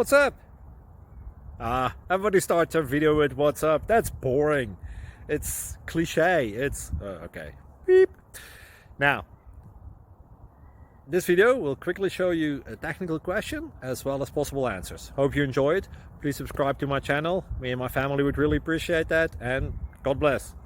What's up? Everybody starts their video with what's up. That's boring. It's cliche. It's okay. Beep. Now, this video will quickly show you a technical question as well as possible answers. Hope you enjoy it. Please subscribe to my channel. Me and my family would really appreciate that, and God bless.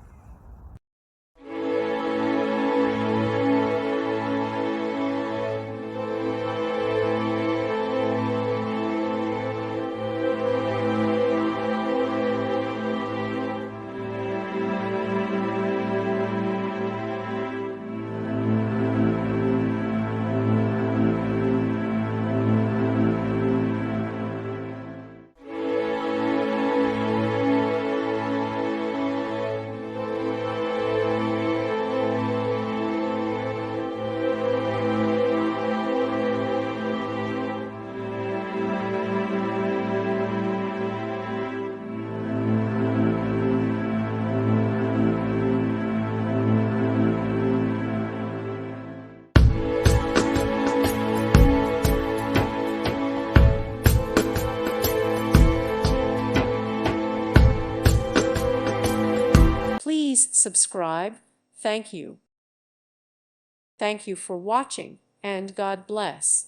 Please subscribe. Thank you. Thank you for watching, and God bless.